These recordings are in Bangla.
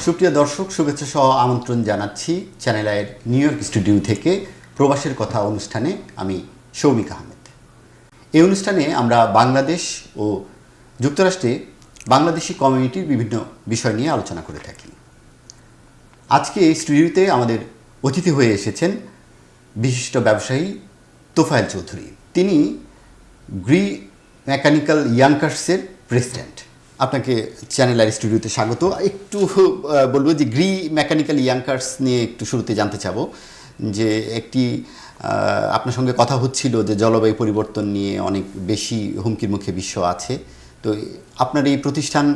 সুপ্রিয় দর্শক, শুভেচ্ছা সহ আমন্ত্রণ জানাচ্ছি চ্যানেল আইয়ের নিউ ইয়র্ক স্টুডিও থেকে প্রবাসের কথা অনুষ্ঠানে। আমি সৌমিক আহমেদ। এই অনুষ্ঠানে আমরা বাংলাদেশ ও যুক্তরাষ্ট্রে বাংলাদেশি কমিউনিটির বিভিন্ন বিষয় নিয়ে আলোচনা করে থাকি। আজকে এই স্টুডিওতে আমাদের অতিথি হয়ে এসেছেন বিশিষ্ট ব্যবসায়ী তোফায়েল চৌধুরী। তিনি গ্রি মেকানিক্যাল ইয়াঙ্কার্সের প্রেসিডেন্ট। আপনাকে চ্যানেল আই স্টুডিওতে স্বাগত। একটু বলবো যে গ্রি মেকানিক্যাল ইয়াঙ্কার্স নিয়ে একটু শুরুতে জানতে চাবো যে আপনার সঙ্গে কথা হচ্ছিল যে জলবায়ু পরিবর্তন নিয়ে অনেক বেশি হুমকির মুখে বিশ্ব আছে। তো আপনার এই প্রতিষ্ঠান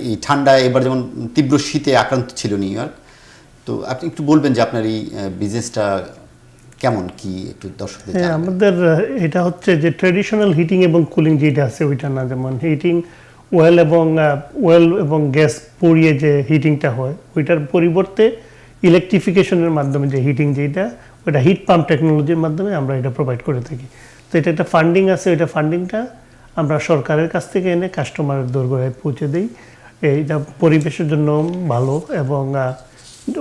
এই ঠান্ডায় এবার যেমন তীব্র শীতে আক্রান্ত ছিল নিউ ইয়র্ক, তো আপনি একটু বলবেন যে আপনার এই বিজনেসটা কেমন, কি একটু দর্শকদের জানাবেন। আমাদের এটা হচ্ছে যে ট্র্যাডিশনাল হিটিং এবং কুলিং যেটা আছে ওইটা না, যেমন হিটিং ওয়েল এবং গ্যাস পুড়িয়ে যে হিটিংটা হয় ওইটার পরিবর্তে ইলেকট্রিফিকেশনের মাধ্যমে যে হিটিং যেটা ওইটা হিট পাম্প টেকনোলজির মাধ্যমে আমরা এটা প্রোভাইড করে থাকি। তো এটা একটা ফান্ডিং আছে, ওইটা ফান্ডিংটা আমরা সরকারের কাছ থেকে এনে কাস্টমারের দোরগোড়ায় পৌঁছে দিই। এইটা পরিবেশের জন্য ভালো এবং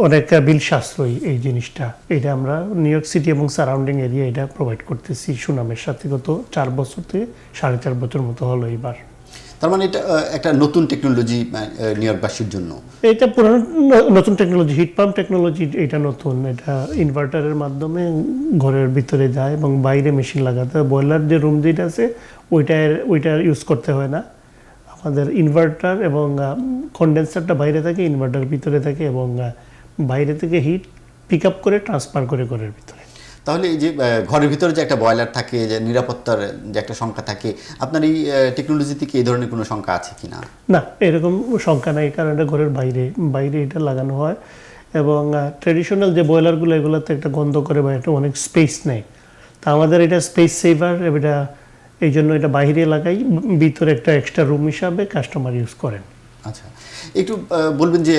অনেক বিল সাশ্রয়ী এই জিনিসটা। এটা আমরা নিউ ইয়র্ক সিটি এবং সারাউন্ডিং এরিয়া এটা প্রোভাইড করতেছি সুনামের সাথে। গত 4 বছর থেকে 4.5 বছর মতো হলো এইবার। তার মানে এটা একটা নতুন টেকনোলজি নিউ ইয়র্কবাসীর জন্য। এটা পুরো নতুন টেকনোলজি, হিট পাম্প টেকনোলজি এটা নতুন। এটা ইনভার্টারের মাধ্যমে ঘরের ভিতরে যায় এবং বাইরে মেশিন লাগাতে হয়। বয়লার যে রুম যেটা আছে ওইটা ইউজ করতে হয় না। আমাদের ইনভার্টার এবং কন্ডেন্সারটা বাইরে থাকে, ইনভার্টার ভিতরে থাকে এবং বাইরে থেকে হিট পিক আপ করে ট্রান্সফার করে ঘরের ভিতরে। তাহলে এই যে ঘরের ভিতরে যে একটা বয়লার থাকে, যে নিরাপত্তার যে একটা সংখ্যা থাকে, আপনার এই টেকনোলজিতে কি এই ধরনের কোনো সংখ্যা আছে কি না? না, এরকম সংখ্যা নাই, কারণ এটা ঘরের বাইরে এটা লাগানো হয় এবং ট্র্যাডিশনাল যে বয়লারগুলো এগুলোতে একটা গন্ধ করে বা একটা অনেক স্পেস নেয়। তা আমাদের এটা স্পেস সেভার, এটা এই জন্য এটা বাইরে লাগাই, ভিতরে একটা এক্সট্রা রুম হিসাবে কাস্টমার ইউজ করেন। আচ্ছা, একটু বলবেন যে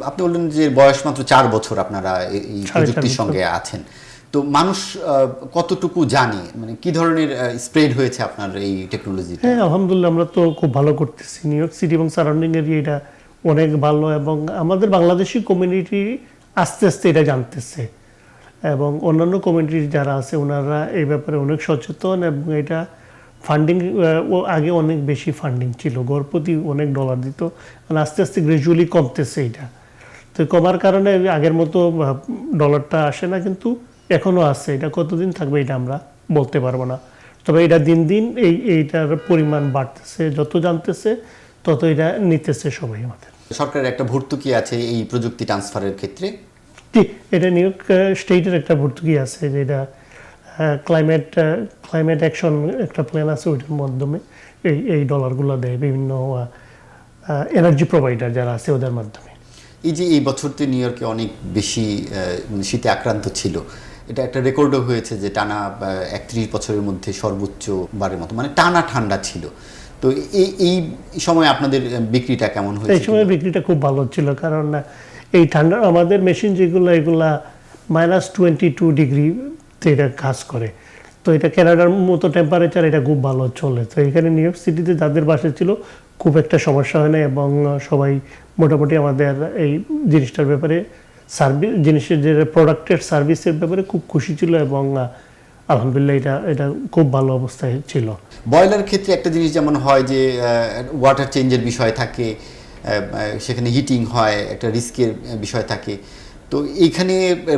আপনি বললেন যে বয়স মাত্র 4 বছর আপনারা এই প্রযুক্তির সঙ্গে আছেন, তো মানুষ কতটুকু জানে, মানে কি ধরনের স্প্রেড হয়েছে আপনার এই টেকনোলজি? হ্যাঁ, আলহামদুলিল্লাহ আমরা তো খুব ভালো করতেছি। নিউ ইয়র্ক সিটি এবং সারাউন্ডিং এরিয়া এটা অনেক ভালো এবং আমাদের বাংলাদেশি কমিউনিটি আস্তে আস্তে এটা জানতেছে এবং অন্যান্য কমিউনিটি যারা আছে ওনারা এই ব্যাপারে অনেক সচেতন এবং এটা ফান্ডিং আগে অনেক বেশি ফান্ডিং ছিল, গড়প্রতি অনেক ডলার দিত, মানে আস্তে আস্তে গ্র্যাজুয়ালি কমতেছে এটা। তো কমার কারণে আগের মতো ডলারটা আসে না, কিন্তু এখনও আছে। এটা কতদিন থাকবে এটা আমরা বলতে পারবো না, তবে এটা দিন দিন এইটার পরিমাণ বাড়তেছে, যত জানতেছে তত এটা নিতেছে সবাই। আমাদের সরকারের একটা ভর্তুকি আছে এই প্রযুক্তি ট্রান্সফারের ক্ষেত্রে। এটা নিউ ইয়র্ক স্টেটের একটা ভর্তুকি আছে, যেটা ক্লাইমেট অ্যাকশন একটা প্ল্যান আছে, ওইটার মাধ্যমে এই ডলারগুলো দেয় বিভিন্ন এনার্জি প্রোভাইডার যারা আছে ওদের মাধ্যমে। এই যে এই বছরতে নিউ ইয়র্কে অনেক বেশি শীতে আক্রান্ত ছিল, এটা একটা রেকর্ডও হয়েছে যে টানা 31 বছরের মধ্যে সর্বোচ্চ বারের মতো, মানে টানা ঠান্ডা ছিল। তো এই সময় আপনাদের বিক্রিটা কেমন হয়েছে? এই সময় বিক্রিটা খুব ভালো ছিল, কারণ এই ঠান্ডা আমাদের মেশিন যেগুলো এগুলা -22 ডিগ্রিতে এটা কাজ করে। তো এটা কানাডার মতো টেম্পারেচার, এটা খুব ভালো চলে। তো এখানে নিউ ইয়র্ক সিটিতে যাদের বাসা ছিল খুব একটা সমস্যা হয় না এবং সবাই মোটামুটি আমাদের এই জিনিসটার ব্যাপারে জিনিসের যে প্রোডাক্টের সার্ভিসের ব্যাপারে খুব খুশি ছিল এবং আলহামদুলিল্লাহ এটা খুব ভালো অবস্থায় ছিল। বয়লার ক্ষেত্রে একটা জিনিস যেমন হয় যে ওয়াটার চেঞ্জের বিষয় থাকে, সেখানে হিটিং হয়, একটা রিস্কের বিষয় থাকে। তো এইখানে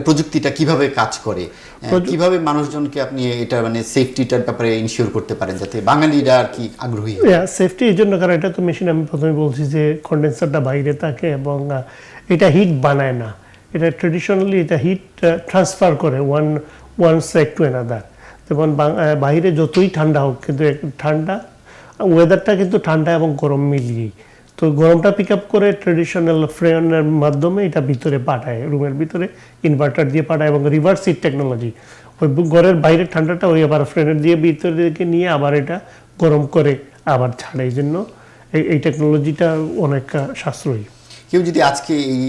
প্রযুক্তিটা কিভাবে কাজ করে, কিভাবে মানুষজনকে আপনি এটা মানে সেফটিটার ব্যাপারে ইনশিওর করতে পারেন যাতে বাঙালিরা আর কি আগ্রহী হয়? সেফটি এই জন্য, কারণ এটা তো মেশিন, আমি প্রথমে বলছি যে কন্ডেন্সারটা বাইরে থাকে এবং এটা হিট বানায় না। এটা ট্রেডিশনালি এটা হিট ট্রান্সফার করে ওয়ান সাইড টু অ্যানাদার। যেমন বাইরে যতই ঠান্ডা হোক, কিন্তু ওয়েদারটা কিন্তু ঠান্ডা এবং গরম মিলিয়েই। তো গরমটা পিক আপ করে ট্রেডিশনাল ফ্রেনের মাধ্যমে এটা ভিতরে পাঠায়, রুমের ভিতরে ইনভার্টার দিয়ে পাঠায় এবং রিভার্স হিট টেকনোলজি, ওই ঘরের বাইরের ঠান্ডাটা ওই আবার ফ্রেনের দিয়ে ভিতরে দিকে নিয়ে আবার এটা গরম করে আবার ছাড়ে। এই জন্য এই টেকনোলজিটা অনেক সাশ্রয়ী। কেউ যদি আজকে এই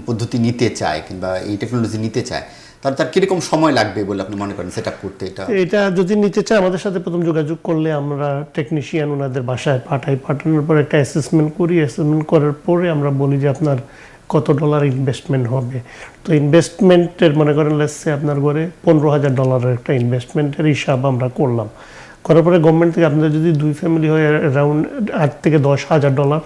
পদ্ধতি নিতে চায় কিংবা এই টেকনোলজি নিতে চায়, তাহলে তার কিরকম সময় লাগবে বলে আপনি মনে করেন সেট আপ করতে? এটা যদি নিতে চায় আমাদের সাথে প্রথম যোগাযোগ করলে আমরা টেকনিশিয়ান ওনাদের বাসায় পাঠানোর পর একটা অ্যাসেসমেন্ট করি। অ্যাসেসমেন্ট করার পরে আমরা বলি যে আপনার কত ডলার ইনভেস্টমেন্ট হবে। তো ইনভেস্টমেন্টের মনে করেন লেসে আপনার ঘরে $15,000 একটা ইনভেস্টমেন্টের হিসাব আমরা করলাম। করার পরে গভর্নমেন্ট থেকে আপনাদের যদি 2 ফ্যামিলি হয় অ্যারাউন্ড $8,000 থেকে $10,000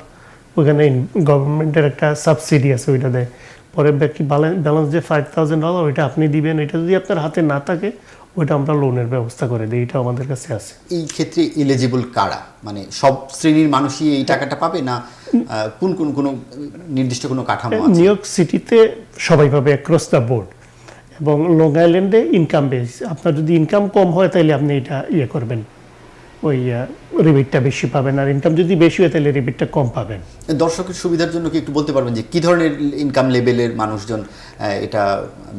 ওইখানে গভর্নমেন্টের একটা সাবসিডি আছে, ওইটা দেয়। পরে বাকি ব্যালেন্স যে $5,000 ওইটা আপনি দিবেন। এটা যদি আপনার হাতে না থাকে ওইটা আমরা লোনের ব্যবস্থা করে দিই, এটা আমাদের কাছে আছে। এই ক্ষেত্রে এলিজিবল কারা, মানে সব শ্রেণীর মানুষই এই টাকাটা পাবে না কোন কোন কোনো নির্দিষ্ট কোনো কাঠামো আছে? নিউ ইয়র্ক সিটিতে সবাই পাবে অ্যাক্রস দ্য বোর্ড, এবং লং আইল্যান্ডে ইনকাম বেস। আপনার যদি ইনকাম কম হয় তাহলে আপনি এটা করবেন, ওই রিবেটটা বেশি পাবেন, আর ইনকাম যদি বেশি হয় তাহলে রিবেটটা কম পাবেন। দর্শকের সুবিধার জন্য কি একটু বলতে পারবেন যে কী ধরনের ইনকাম লেভেলের মানুষজন এটা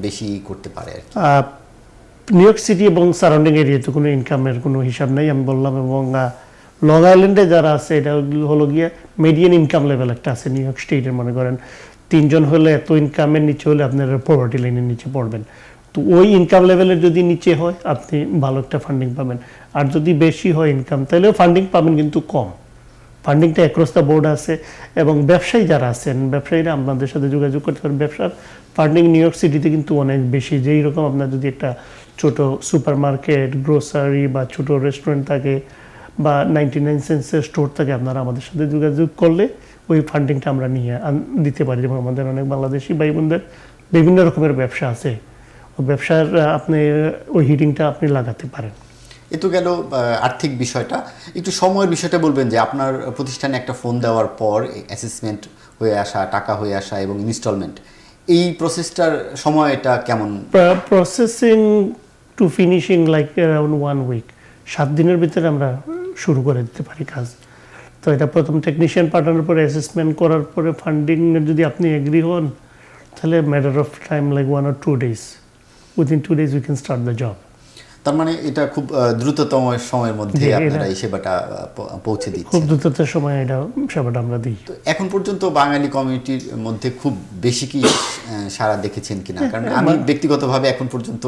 বেশি করতে পারে আর কি? নিউ ইয়র্ক সিটি এবং সারাউন্ডিং এরিয়াতে কোনো ইনকামের কোনো হিসাব নেই আমি বললাম। এবং লং আইল্যান্ডে যারা আছে এটা হলো গিয়ে মিডিয়ান ইনকাম লেভেল একটা আছে নিউ ইয়র্ক স্টেটের। মনে করেন 3 জন হলে এত ইনকামের নিচে হলে আপনার পভার্টি লাইনের নিচে পড়বেন। তো ওই ইনকাম লেভেলের যদি নিচে হয় আপনি ভালো একটা ফান্ডিং পাবেন, আর যদি বেশি হয় ইনকাম তাহলেও ফান্ডিং পাবেন কিন্তু কম। ফান্ডিংটা অ্যাক্রস দ্য বোর্ড আছে। এবং ব্যবসায়ী যারা আছেন, ব্যবসায়ীরা আপনাদের সাথে যোগাযোগ করতে পারেন। ব্যবসার ফান্ডিং নিউ ইয়র্ক সিটিতে কিন্তু অনেক বেশি। যেই রকম আপনার যদি একটা ছোট সুপার মার্কেট, গ্রোসারি বা ছোট রেস্টুরেন্ট থাকে বা 99 সেন্সের স্টোর থাকে, আপনারা আমাদের সাথে যোগাযোগ করলে ওই ফান্ডিংটা আমরা নিয়ে দিতে পারি। যেমন আমাদের অনেক বাংলাদেশি ভাই বোনদের বিভিন্ন রকমের ব্যবসা আছে, ওই ব্যবসার আপনি ওই হিটিংটা আপনি লাগাতে পারেন। এ তো গেল আর্থিক বিষয়টা। একটু সময়ের বিষয়টা বলবেন যে আপনার প্রতিষ্ঠানে একটা ফোন দেওয়ার পর অ্যাসেসমেন্ট হয়ে আসা, টাকা হয়ে আসা এবং ইনস্টলমেন্ট, এই প্রসেসটার সময়টা কেমন? Processing to finishing like around 1 week, 7 দিনের ভিতরে আমরা শুরু করে দিতে পারি কাজ। তো এটা প্রথম টেকনিশিয়ান পাঠানোর পরে অ্যাসেসমেন্ট করার পরে ফান্ডিং যদি আপনি এগ্রি হন তাহলে matter of time like 1 or 2 days, within 2 days we can start the job. তার মানে এটা খুব দ্রুততম সময়ের মধ্যে আপনারা এই সেবাটা পৌঁছে দিচ্ছেন। খুব দ্রুততার সময় এটা সেবাটা আমরা দিই। তো এখন পর্যন্ত বাঙালি কমিউনিটির মধ্যে খুব বেশি কি সাড়া দেখেছেন কিনা? কারণ আমি ব্যক্তিগতভাবে এখন পর্যন্ত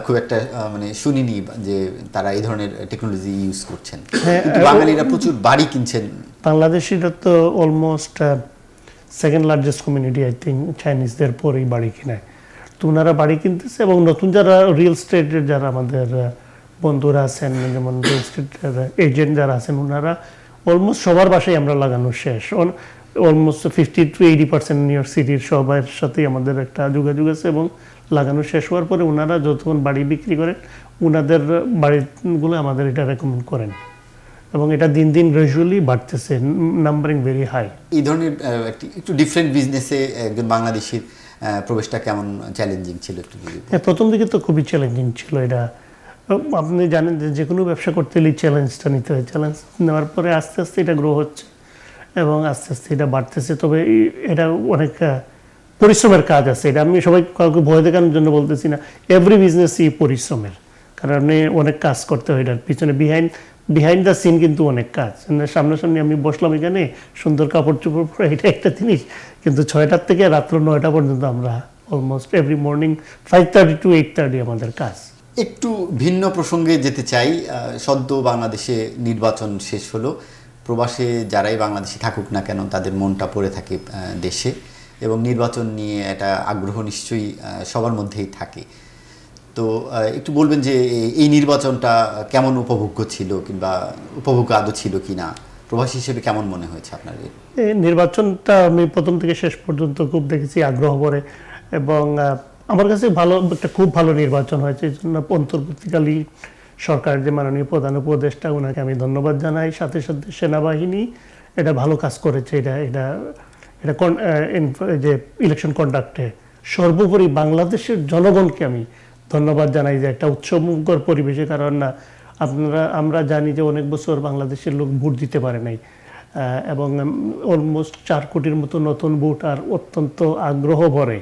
খুব একটা মানে শুনিনি যে তারা এই ধরনের টেকনোলজি ইউজ করছেন। কিন্তু বাঙালিরা প্রচুর বাড়ি কিনছেন। বাংলাদেশিরা তো almost second largest community I think চাইনিজদের পরেই বাড়ি কিনায়। তো ওনারা বাড়ি কিনতেছে, এবং নতুন যারা রিয়েল স্টেটের যারা আমাদের বন্ধুরা আছেন, যেমন রিয়েল স্টেটের এজেন্ট যারা আছেন, ওনারা অলমোস্ট সবার বাসায় আমরা লাগানো শেষ। অলমোস্ট 50 to 80% নিউ ইয়র্ক সিটির সবার সাথেই আমাদের একটা যোগাযোগ আছে, এবং লাগানো শেষ হওয়ার পরে ওনারা যতক্ষণ বাড়ি বিক্রি করেন ওনাদের বাড়িগুলো আমাদের এটা রেকমেন্ড করেন, এবং এটা দিন দিন গ্র্যাজুয়ালি বাড়তেছে, নাম্বারিং ভেরি হাই। এই ধরনের একটু ডিফারেন্ট বিজনেসে একজন বাংলাদেশির প্রবেশটা কেমন চ্যালেঞ্জিং ছিল একটু? হ্যাঁ, প্রথম দিকে তো খুবই চ্যালেঞ্জিং ছিল এটা। আপনি জানেন যে কোনো ব্যবসা করতে গেলে চ্যালেঞ্জটা নিতে হয়। চ্যালেঞ্জ নেওয়ার পরে আস্তে আস্তে এটা গ্রো হচ্ছে এবং আস্তে আস্তে এটা বাড়তেছে। তবে এটা অনেক পরিশ্রমের কাজ আছে। এটা আমি সবাই কাউকে ভয় দেখানোর জন্য বলতেছি না, এভরি বিজনেসই পরিশ্রমের, কারণ আপনি অনেক কাজ করতে হয় এটার পিছনে। বিহাইন্ড দ্য সিন কিন্তু অনেক কাজ। সামনাসামনি আমি বসলাম এখানে সুন্দর কাপড় চোপড় পরে, এটা একটা জিনিস, কিন্তু 6টার থেকে রাত্র 9টা পর্যন্ত আমরা অলমোস্ট এভরি মর্নিং 5:30 to 8:30 আমাদের কাজ। একটু ভিন্ন প্রসঙ্গে যেতে চাই। সদ্য বাংলাদেশে নির্বাচন শেষ হলো। প্রবাসে যারাই বাংলাদেশে থাকুক না কেন তাদের মনটা পড়ে থাকে দেশে, এবং নির্বাচন নিয়ে একটা আগ্রহ নিশ্চয়ই সবার মধ্যেই থাকে। তো একটু বলবেন যে এই নির্বাচনটা কেমন উপভোগ্য ছিল, কিংবা উপভোগ্য আদৌ ছিল কিনা, প্রবাসী হিসেবে কেমন মনে হয়েছে আপনার? এই নির্বাচনটা আমি প্রথম থেকে শেষ পর্যন্ত খুব দেখেছি আগ্রহ করে, এবং আমার কাছে একটা খুব ভালো নির্বাচন হয়েছে। এই জন্য অন্তর্বর্তীকালীন সরকারের যে মাননীয় প্রধান উপদেষ্টা, ওনাকে আমি ধন্যবাদ জানাই। সাথে সাথে সেনাবাহিনী এটা ভালো কাজ করেছে। এটা যে ইলেকশন কন্ডাক্টে সর্বোপরি বাংলাদেশের জনগণকে আমি ধন্যবাদ জানাই যে একটা উৎসবমুখর পরিবেশে। কারণ আমরা জানি যে অনেক বছর বাংলাদেশের লোক ভোট দিতে পারে নাই, এবং অলমোস্ট 4 কোটির মতো নতুন ভোটার অত্যন্ত আগ্রহ ভরে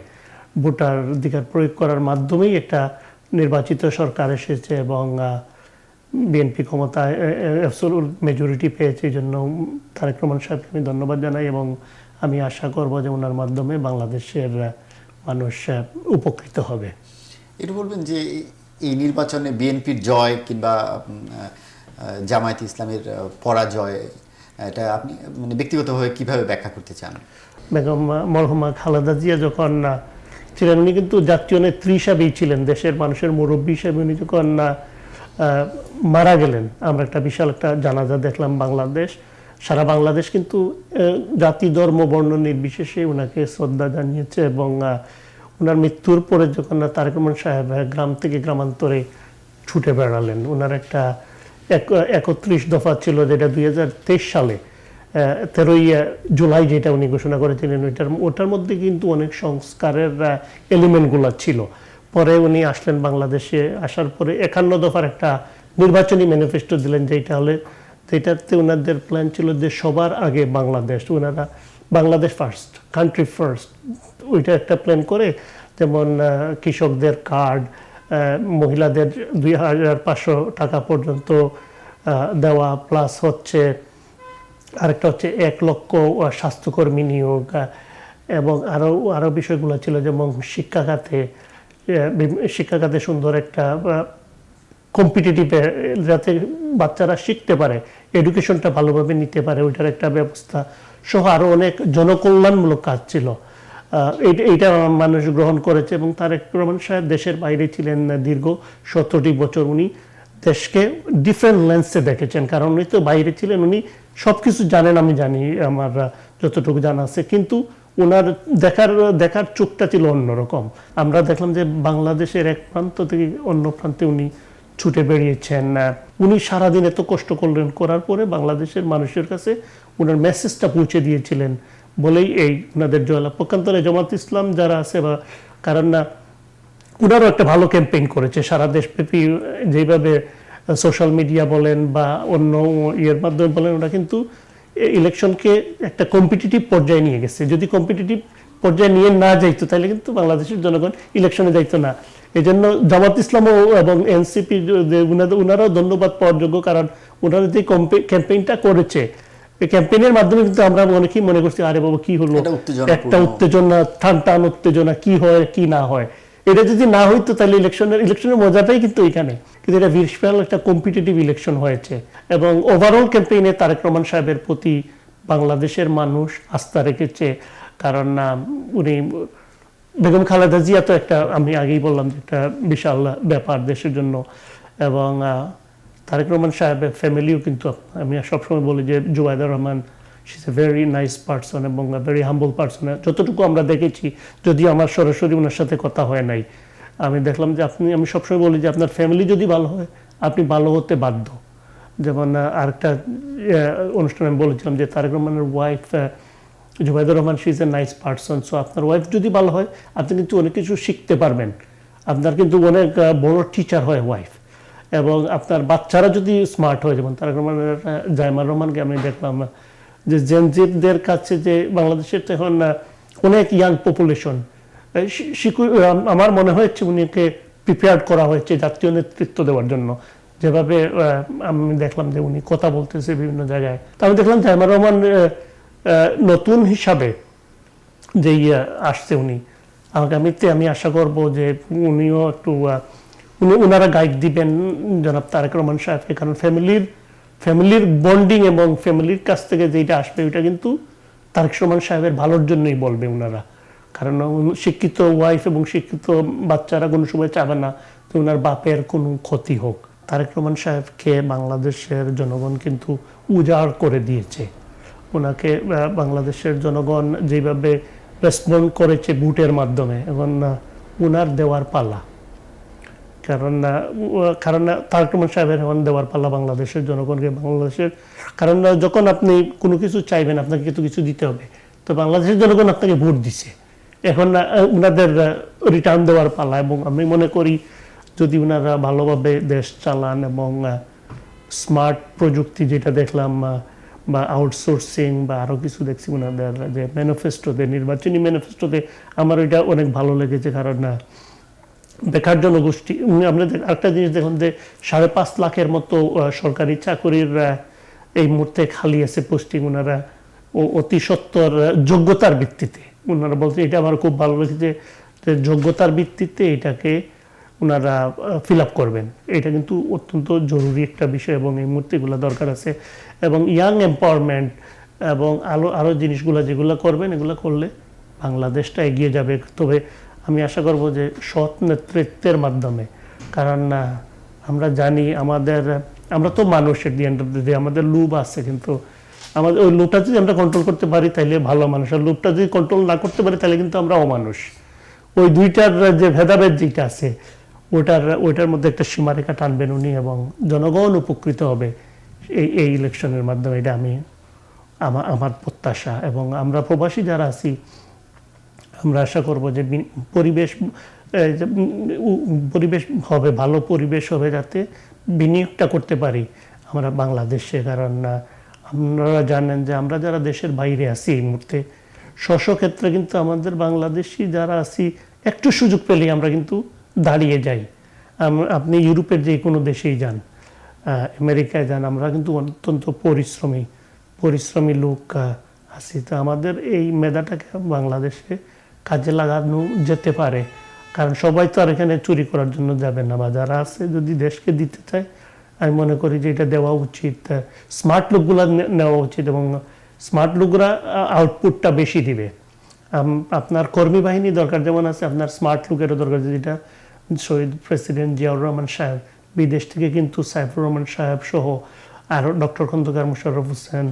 ভোটাধিকার প্রয়োগ করার মাধ্যমেই একটা নির্বাচিত সরকার এসেছে, এবং বিএনপি ক্ষমতায় অ্যাবসলিউট মেজরিটি পেয়েছে। এই জন্য তারেক রহমান সাহেবকে আমি ধন্যবাদ জানাই, এবং আমি আশা করব যে ওনার মাধ্যমে বাংলাদেশের মানুষ উপকৃত হবে। এটা বলবেন যে এই নির্বাচনে বিএনপির জয় কিংবা জামায়াতে ইসলামের পরাজয়, এটা আপনি মানে ব্যক্তিগতভাবে কিভাবে ব্যাখ্যা করতে চান? বেগম মরহুমা খালেদা জিয়া যখন ছিলেন, উনি কিন্তু জাতীয় নেত্রী হিসাবেই ছিলেন, দেশের মানুষের মুরব্বী হিসেবে। উনি যখন মারা গেলেন, আমরা একটা বিশাল একটা জানাজা দেখলাম বাংলাদেশ, সারা বাংলাদেশ কিন্তু জাতি ধর্ম বর্ণ নির্বিশেষে ওনাকে শ্রদ্ধা জানিয়েছে। এবং ওনার মৃত্যুর পরে যখন তারেক রহমান সাহেব গ্রাম থেকে গ্রামান্তরে ছুটে বেড়ালেন, ওনার একটা 31 দফা ছিল, যেটা 2023 সালে 13ই জুলাই যেটা উনি ঘোষণা করেছিলেন, ওটার মধ্যে কিন্তু অনেক সংস্কারের এলিমেন্টগুলো ছিল। পরে উনি আসলেন বাংলাদেশে, আসার পরে 51 দফার একটা নির্বাচনী ম্যানিফেস্টো দিলেন, যেটাতে ওনাদের প্ল্যান ছিল যে সবার আগে বাংলাদেশ, ওনারা বাংলাদেশ ফার্স্ট, কান্ট্রি ফার্স্ট, ওইটা একটা প্ল্যান করে, যেমন কৃষকদের কার্ড, মহিলাদের 2500 টাকা পর্যন্ত দেওয়া, প্লাস হচ্ছে আরেকটা হচ্ছে 1 লক্ষ স্বাস্থ্যকর্মী নিয়োগ, এবং আরও বিষয়গুলো ছিল, যেমন শিক্ষা খাতে সুন্দর একটা কম্পিটিটিভ, যাতে বাচ্চারা শিখতে পারে, এডুকেশনটা ভালোভাবে নিতে পারে, ওইটার একটা ব্যবস্থা সহ আরও অনেক জনকল্যাণমূলক কাজ ছিল। এইটা মানুষ গ্রহণ করেছে। এবং তারেক রহমান সাহেব দেশের বাইরে ছিলেন দীর্ঘ 17টি বছর। উনি দেশকে ডিফারেন্ট লেন্সে দেখেছেন, কারণ উনি তো বাইরে ছিলেন, উনি সব কিছু জানেন, আমি জানি, আমার যতটুকু জানা আছে, কিন্তু ওনার দেখার চোখটা ছিল অন্যরকম। আমরা দেখলাম যে বাংলাদেশের এক প্রান্ত থেকে অন্য প্রান্তে উনি ছুটে বেরিয়েছেন। উনি সারাদিন এত কষ্ট করলেন, করার পরে বাংলাদেশের মানুষের কাছে ওনার মেসেজটা পৌঁছে দিয়েছিলেন বলেই এই ওনাদের জয়লাভ। পক্ষান্তরে জামাত ইসলাম যারা আছে, বা কারণ ওনারও একটা ভালো ক্যাম্পেইন করেছে সারা দেশব্যাপী, যেভাবে সোশ্যাল মিডিয়া বলেন বা অন্য ইয়ের মাধ্যমে বলেন, ওরা কিন্তু ইলেকশনকে একটা কম্পিটিটিভ পর্যায়ে নিয়ে গেছে। যদি কম্পিটিটিভ পর্যায়ে নিয়ে না যাইতো, তাহলে কিন্তু বাংলাদেশের জনগণ ইলেকশনে যাইতো না। এই জন্য জামাত ইসলাম এবং এনসিপি ওনারাও ধন্যবাদ পাওয়ার যোগ্য, কারণ ওনারা যে ক্যাম্পেইনটা করেছে, এই ক্যাম্পেইনের মাধ্যমে কিন্তু আমরা অনেকেই মনে করছি, আরে বাবা কি হলো, একটা উত্তেজনা, টান উত্তেজনা, কি হয় কি না হয়। এটা যদি না হইতো তাহলে ইলেকশনের মজাটাই কিন্তু এখানে, কিন্তু এটা বিশাল একটা কম্পিটিটিভ ইলেকশন হয়েছে। এবং ওভারঅল ক্যাম্পেইনে তারেক রহমান সাহেবের প্রতি বাংলাদেশের মানুষ আস্থা রেখেছে, কারণ উনি, বেগম খালেদা জিয়া তো একটা, আমি আগেই বললাম যে একটা বিশাল ব্যাপার দেশের জন্য। এবং তারেক রহমান সাহেবের ফ্যামিলিও কিন্তু, আমি সবসময় বলি যে Zubaidur Rahman, she is a very nice person এবং ভেরি হাম্বল পার্সন। যতটুকু আমরা দেখেছি, যদিও আমার সরাসরি ওনার সাথে কথা হয় নাই, আমি দেখলাম যে আমি সবসময় বলি যে আপনার ফ্যামিলি যদি ভালো হয়, আপনি ভালো হতে বাধ্য। যেমন আরেকটা অনুষ্ঠানে আমি বলেছিলাম যে তারেক রহমানের wife Zubaidur Rahman, she is a nice person. So আপনার ওয়াইফ যদি ভালো হয়, আপনি কিন্তু অনেক কিছু শিখতে পারবেন, আপনার কিন্তু অনেক বড় টিচার হয় ওয়াইফ। এবং আপনার বাচ্চারা যদি স্মার্ট হয়, যেমন তারেক রহমানের জায়মার রহমানকে আমি দেখলাম যে জেনজিদের কাছে, যে বাংলাদেশের তো এখন অনেক ইয়াং পপুলেশন, আমার মনে হয়েছে উনিকে প্রিপেয়ার করা হয়েছে জাতীয় নেতৃত্ব দেওয়ার জন্য। যেভাবে আমি দেখলাম যে উনি কথা বলতেছে বিভিন্ন জায়গায়, তো আমি দেখলাম জায়মার রহমান নতুন হিসাবে যে আসছে, উনি আগামীতে আমি আশা করব যে উনিও একটু ওনারা গাইড দিবেন জনাব তারেক রহমান সাহেবকে, কারণ ফ্যামিলির বন্ডিং এবং ফ্যামিলির কাছ থেকে যেটা আসবে, ওইটা কিন্তু তারেক রহমান সাহেবের ভালোর জন্যই বলবে ওনারা। কারণ শিক্ষিত ওয়াইফ এবং শিক্ষিত বাচ্চারা কোনো সময় চাবে না যে ওনার বাপের কোনো ক্ষতি হোক। তারেক রহমান সাহেবকে বাংলাদেশের জনগণ কিন্তু উজাড় করে দিয়েছে। ওনাকে বাংলাদেশের জনগণ যেভাবে রেসপন্ড করেছে ভোটের মাধ্যমে, এখন ওনার দেওয়ার পালা, কারণ তারেক রহমান সাহেবের এখন দেওয়ার পালা বাংলাদেশের জনগণকে। কারণ যখন আপনি কোনো কিছু চাইবেন, আপনাকে কিছু দিতে হবে, তো বাংলাদেশের জনগণ আপনাকে ভোট দিছে, এখন ওনাদের রিটার্ন দেওয়ার পালা। এবং আমি মনে করি যদি ওনারা ভালোভাবে দেশ চালান এবং স্মার্ট প্রযুক্তি যেটা দেখলাম, বা আউটসোর্সিং বা আরও কিছু দেখছি ওনাদের যে ম্যানিফেস্টোতে, নির্বাচনী ম্যানিফেস্টোতে, আমার ওইটা অনেক ভালো লেগেছে। কারণ বেকার জনগোষ্ঠী, আমরা আরেকটা জিনিস দেখলাম যে 5.5 লাখের মতো সরকারি চাকরির এই মুহূর্তে খালি আছে পোস্টিং, ওনারা অতি সত্বর যোগ্যতার ভিত্তিতে ওনারা বলছে, এটা আমার খুব ভালো লেগেছে যে যোগ্যতার ভিত্তিতে এটাকে ওনারা ফিল আপ করবেন। এটা কিন্তু অত্যন্ত জরুরি একটা বিষয় এবং এই মুহূর্তে এগুলো দরকার আছে। এবং ইয়াং এম্পাওয়ারমেন্ট এবং আরও জিনিসগুলো যেগুলো করবেন, এগুলো করলে বাংলাদেশটা এগিয়ে যাবে। তবে আমি আশা করব যে সৎ নেতৃত্বের মাধ্যমে, কারণ আমরা জানি আমরা তো মানুষের the end of the day আমাদের লোভ আছে, কিন্তু আমাদের ওই লোভটা যদি আমরা কন্ট্রোল করতে পারি তাহলে ভালো মানুষ, আর লোভটা যদি কন্ট্রোল না করতে পারি তাহলে কিন্তু আমরা অমানুষ। ওই দুইটার যে ভেদাভেদ যেটা আছে ওইটার মধ্যে একটা সীমারেখা টানবেন উনি, এবং জনগণ উপকৃত হবে এই ইলেকশনের মাধ্যমে। এটা আমার প্রত্যাশা। এবং আমরা প্রবাসী যারা আছি আমরা আশা করব যে পরিবেশ হবে, ভালো পরিবেশ হবে যাতে বিনিয়োগটা করতে পারি আমরা বাংলাদেশে। কারণ আপনারা জানেন যে আমরা যারা দেশের বাইরে আছি এই মুহূর্তে ক্ষেত্রে কিন্তু আমাদের বাংলাদেশি যারা আছি একটু সুযোগ পেলেই আমরা কিন্তু দাঁড়িয়ে যাই। আপনি ইউরোপের যে কোনো দেশেই যান, আমেরিকায় যান, আমরা কিন্তু অত্যন্ত পরিশ্রমী লোক আছি। তো আমাদের এই মেধাটাকে বাংলাদেশে কাজে লাগানো যেতে পারে, কারণ সবাই তো আর এখানে চুরি করার জন্য যাবে না, বা যারা আছে যদি দেশকে দিতে চায় আমি মনে করি যে এটা দেওয়া উচিত। স্মার্ট লোকগুলো নেওয়া উচিত এবং স্মার্ট লোকরা আউটপুটটা বেশি দিবে। আপনার কর্মী বাহিনী দরকার যেমন আছে, আপনার স্মার্ট লোকেরও দরকার। যেটা শহীদ প্রেসিডেন্ট জিয়াউর রহমান সাহেব, বিদেশ থেকে কিন্তু সাইফুর রহমান সাহেব সহ আরও ডক্টর খন্দকার মোশাররফ হোসেন,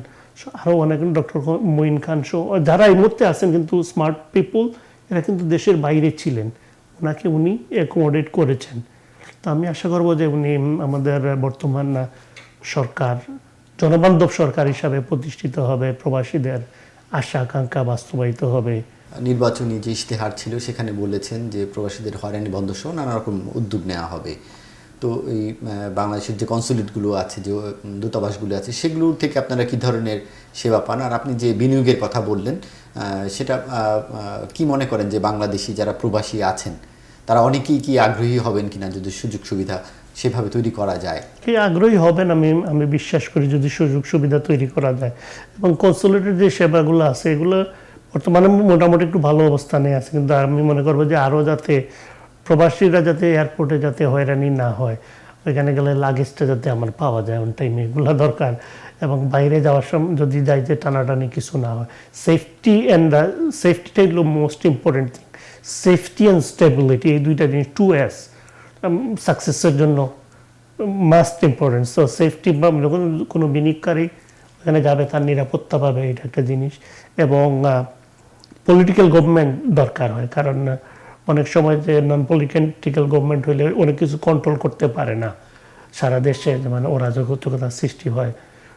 আরও অনেক ডক্টর মঈন খান সহ যারা এই মুহূর্তে আছেন কিন্তু স্মার্ট পিপুল, এরা কিন্তু দেশের বাইরে ছিলেন, ওনাকে উনি অ্যাকোমোডেট করেছেন। তো আমি আশা করব যে উনি আমাদের বর্তমান সরকার জনবান্ধব সরকার হিসাবে প্রতিষ্ঠিত হবে, প্রবাসীদের আশা আকাঙ্ক্ষা বাস্তবায়িত হবে। নির্বাচনী যে ইশতেহার ছিল সেখানে বলেছেন যে প্রবাসীদের হয়রানি বন্ধ সহ নানা রকম উদ্যোগ নেওয়া হবে। তো এই বাংলাদেশের যে কনসুলেটগুলো আছে, যে দূতাবাসগুলো আছে, সেগুলো থেকে আপনারা কী ধরনের সেবা পান? আর আপনি যে বিনিয়োগের কথা বললেন সেটা কি মনে করেন যে বাংলাদেশি যারা প্রবাসী আছেন তারা অনেকেই কি আগ্রহী হবেন কিনা যদি সুযোগ সুবিধা সেভাবে তৈরি করা যায়? কি আগ্রহী হবেন আমি বিশ্বাস করি যদি সুযোগ সুবিধা তৈরি করা যায়। এবং কনসুলেটের যে সেবাগুলো আছে এগুলো বর্তমানে মোটামুটি একটু ভালো অবস্থানে আছে, কিন্তু আমি মনে করবো যে আরও যাতে প্রবাসীরা যাতে এয়ারপোর্টে যাতে হয়রানি না হয়, ওইখানে গেলে লাগেজটা যাতে আমার পাওয়া যায় অন টাইমে, এগুলো দরকার। এবং বাইরে যাওয়ার সময় যদি যাইতে টানাটানি কিছু না হয়, সেফটিটাই হলো most important thing. Safety and stability, এই দুইটা জিনিস 2S সাকসেসের জন্য মাস্ট ইম্পর্টেন্ট। সো সেফটি বা যখন কোনো বিনিয়োগকারী ওখানে যাবে তার নিরাপত্তা পাবে, এটা একটা জিনিস। এবং পলিটিক্যাল গভর্নমেন্ট দরকার হয়, কারণ অনেক সময় যে নন পলিটিক্যাল গভর্নমেন্ট হইলে অনেক কিছু কন্ট্রোল করতে পারে না সারা দেশে, মানে অরাজকতার সৃষ্টি হয়।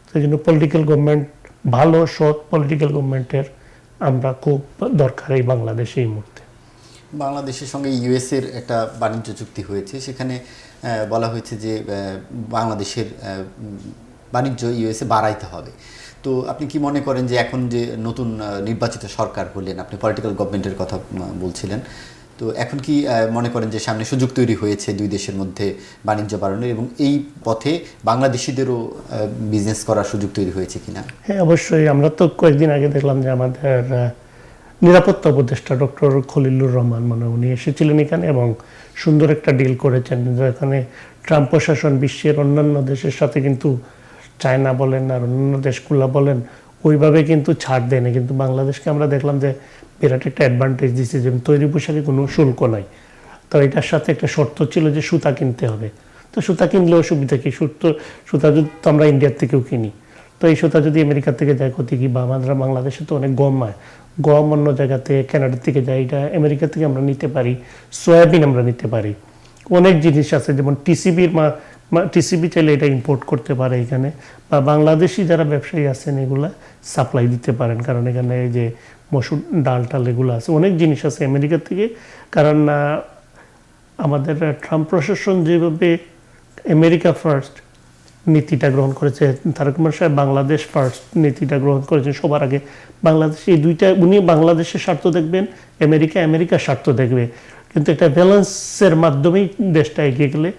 তো এই জন্য পলিটিক্যাল গভর্নমেন্ট, ভালো সৎ পলিটিক্যাল গভর্নমেন্টের আমরা খুব দরকার এই বাংলাদেশে এই মুহূর্তে। বাংলাদেশের সঙ্গে ইউএসের একটা বাণিজ্য চুক্তি হয়েছে, সেখানে বলা হয়েছে যে বাংলাদেশের বাণিজ্য ইউএসএ বাড়াইতে হবে। তো আপনি কি মনে করেন যে এখন যে নতুন নির্বাচিত সরকার হলেন, আপনি পলিটিক্যাল গভর্নমেন্টের কথা বলছিলেন, তো এখন কি মনে করেন যে সামনে সুযোগ তৈরি হয়েছে দুই দেশের মধ্যে বাণিজ্য বাড়ানোর, এবং এই পথে বাংলাদেশিদেরও বিজনেস করার সুযোগ তৈরি হয়েছে কিনা? হ্যাঁ, অবশ্যই। আমরা তো কয়েকদিন আগে দেখলাম যে আমাদের নিরাপত্তা উপদেষ্টা ডক্টর খলিলুর রহমান, মানে উনি এসেছিলেন এখানে এবং সুন্দর একটা ডিল করেছেন, যেখানে ট্রাম্প প্রশাসন বিশ্বের অন্যান্য দেশের সাথে কিন্তু চায়না বলেন আর অন্যান্য দেশগুলো বলেন ওইভাবে কিন্তু ছাড় দেয় না, কিন্তু বাংলাদেশকে আমরা দেখলাম যে বিরাট একটা অ্যাডভান্টেজ দিচ্ছে, যে তৈরি পোশাকে কোনো শুল্ক নাই। তো এটার সাথে একটা শর্ত ছিল যে সুতা কিনতে হবে। তো সুতা কিনলেও সুবিধা কি, সুতা যদি তো আমরা ইন্ডিয়ার থেকেও কিনি, তো এই সুতা যদি আমেরিকা থেকে যায় ক্ষতি কি? বা আমাদের বাংলাদেশে তো অনেক গম হয়, গম অন্য জায়গাতে কানাডার থেকে যায়, এটা আমেরিকা থেকে আমরা নিতে পারি। সয়াবিন আমরা নিতে পারি, অনেক জিনিস আছে, যেমন টিসিবি চাইলে এটা ইম্পোর্ট করতে পারে এখানে, বা বাংলাদেশি যারা ব্যবসায়ী আছেন এগুলা সাপ্লাই দিতে পারেন, কারণ এখানে এই যে মসুর ডাল টাল এগুলো আছে, অনেক জিনিস আছে আমেরিকা থেকে। কারণ আমাদের ট্রাম্প প্রশাসন যেভাবে আমেরিকা ফার্স্ট নীতিটা গ্রহণ করেছে, তারেক রহমান সাহেব বাংলাদেশ ফার্স্ট নীতিটা গ্রহণ করেছেন সবার আগে। বাংলাদেশ এই দুইটা, উনি বাংলাদেশের স্বার্থ দেখবেন, আমেরিকার স্বার্থ দেখবে, কিন্তু একটা ব্যালেন্সের মাধ্যমেই দেশটা এগিয়ে গেলে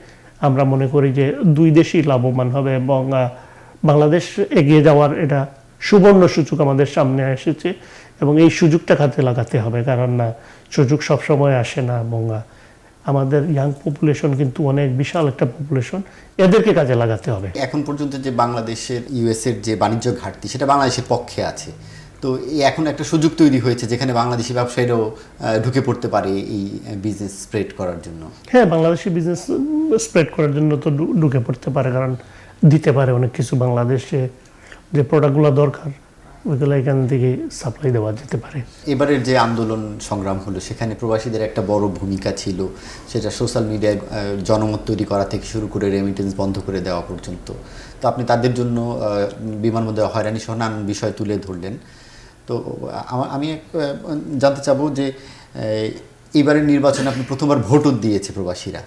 আমরা মনে করি যে দুই দেশই লাভবান হবে এবং বাংলাদেশ এগিয়ে যাওয়ার এটা সুবর্ণ সুযোগ আমাদের সামনে এসেছে এবং এই সুযোগটা কাজে লাগাতে হবে, কারণ না সুযোগ সবসময় আসে না এবং আমাদের ইয়াং পপুলেশন কিন্তু অনেক বিশাল একটা পপুলেশন, এদেরকে কাজে লাগাতে হবে। এখন পর্যন্ত যে বাংলাদেশের ইউএসের যে বাণিজ্য ঘাটতি সেটা বাংলাদেশের পক্ষে আছে, তো এই এখন একটা সুযোগ তৈরি হয়েছে যেখানে বাংলাদেশি ব্যবসায়ীরাও ঢুকে পড়তে পারে এই বিজনেস স্প্রেড করার জন্য। হ্যাঁ, বাংলাদেশি বিজনেস স্প্রেড করার জন্য তো ঢুকে পড়তে পারে, কারণ দিতে পারে অনেক কিছু, বাংলাদেশে যে প্রোডাক্টগুলো দরকার ওইগুলো এখান থেকে সাপ্লাই দেওয়া যেতে পারে। এবারের যে আন্দোলন সংগ্রাম হলো সেখানে প্রবাসীদের একটা বড় ভূমিকা ছিল, সেটা সোশ্যাল মিডিয়ায় জনমত তৈরি করা থেকে শুরু করে রেমিটেন্স বন্ধ করে দেওয়া পর্যন্ত। তো আপনি তাদের জন্য বিমানবন্দরে হয়রানি সহ নানান বিষয় তুলে ধরলেন। তো আমি জানতে চাবো যে এবারের নির্বাচনে আপনি প্রথমবার ভোটও দিয়েছে প্রবাসীরা,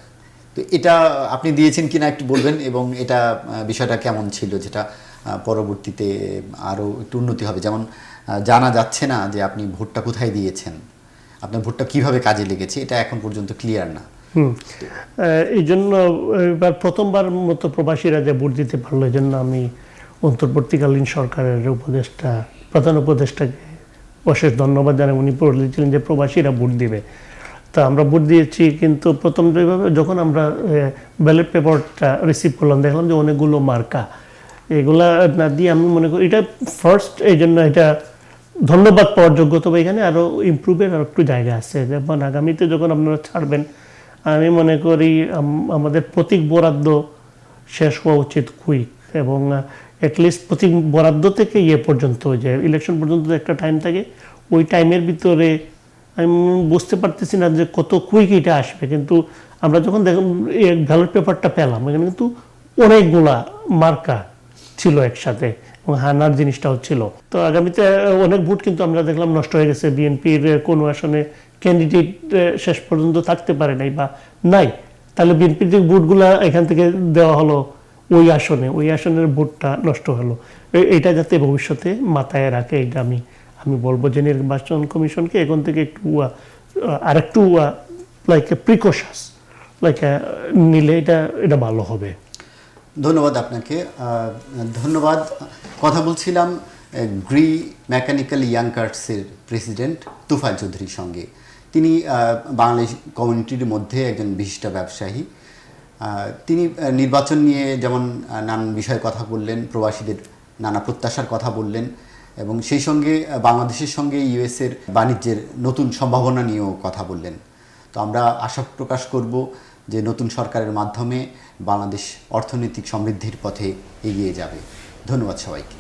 তো এটা আপনি দিয়েছেন কিনা একটু বলবেন, এবং এটা বিষয়টা কেমন ছিল, যেটা পরবর্তীতে আরও একটু উন্নতি হবে। যেমন জানা যাচ্ছে না যে আপনি ভোটটা কোথায় দিয়েছেন, আপনার ভোটটা কিভাবে কাজে লেগেছে, এটা এখন পর্যন্ত ক্লিয়ার না। এই জন্য এবার প্রথমবার মতো প্রবাসীরা যে ভোট দিতে পারলো, এই জন্য আমি অন্তর্বর্তীকালীন সরকারের উপদেষ্টা, প্রধান উপদেষ্টাকে অশেষ ধন্যবাদ জানাই। উনি বলেছিলেন যে প্রবাসীরা ভোট দিবে, তা আমরা ভোট দিয়েছি। কিন্তু প্রথম যেভাবে যখন আমরা ব্যালট পেপারটা রিসিভ করলাম, দেখলাম যে অনেকগুলো মার্কা, এগুলা না দিয়ে আমি মনে করি এটা ফার্স্ট, এই জন্য এটা ধন্যবাদ পাওয়ার যোগ্য। তবে এখানে আরও ইমপ্রুভের আর একটু জায়গা আছে, যেমন আগামীতে যখন আপনারা ছাড়বেন, আমি মনে করি আমাদের প্রতীক বরাদ্দ শেষ হওয়া উচিত কুইক, এবং অ্যাটলিস্ট প্রতীক বরাদ্দ থেকে পর্যন্ত, যে ইলেকশন পর্যন্ত একটা টাইম থাকে, ওই টাইমের ভিতরে আমি বুঝতে পারতেছি না যে কত কুইক এটা আসবে। কিন্তু আমরা যখন দেখলাম ব্যালট পেপারটা পেলাম, এখানে কিন্তু অনেকগুলা মার্কা ছিল একসাথে, এবং হানার জিনিসটাও ছিল। তো আগামীতে অনেক ভোট কিন্তু আমরা দেখলাম নষ্ট হয়ে গেছে। বিএনপির কোনো আসনে ক্যান্ডিডেট শেষ পর্যন্ত থাকতে পারে নাই বা নাই, তাহলে বিএনপির যে ভোটগুলা এখান থেকে দেওয়া হলো ওই আসনের ভোটটা নষ্ট হলো। এটা যাতে ভবিষ্যতে মাথায় রাখে, এটা আমি বলবো যে নির্বাচন কমিশনকে এখন থেকে একটু আরেকটু লাইক প্রিকশনস নিলে এটা ভালো হবে। ধন্যবাদ আপনাকে। ধন্যবাদ। কথা বলছিলাম গ্রি মেকানিক্যাল ইয়াং কার্টসের প্রেসিডেন্ট তুফাইল চৌধুরীর সঙ্গে। তিনি বাংলাদেশ কমিউনিটির মধ্যে একজন বিশিষ্ট ব্যবসায়ী। তিনি নির্বাচন নিয়ে যেমন নানান বিষয়ে কথা বললেন, প্রবাসীদের নানা প্রত্যাশার কথা বললেন, এবং সেই সঙ্গে বাংলাদেশের সঙ্গে ইউএসের বাণিজ্যের নতুন সম্ভাবনা নিয়েও কথা বললেন। তো আমরা আশা প্রকাশ করব যে নতুন সরকারের মাধ্যমে বাংলাদেশ অর্থনৈতিক সমৃদ্ধির পথে এগিয়ে যাবে। ধন্যবাদ সবাইকে।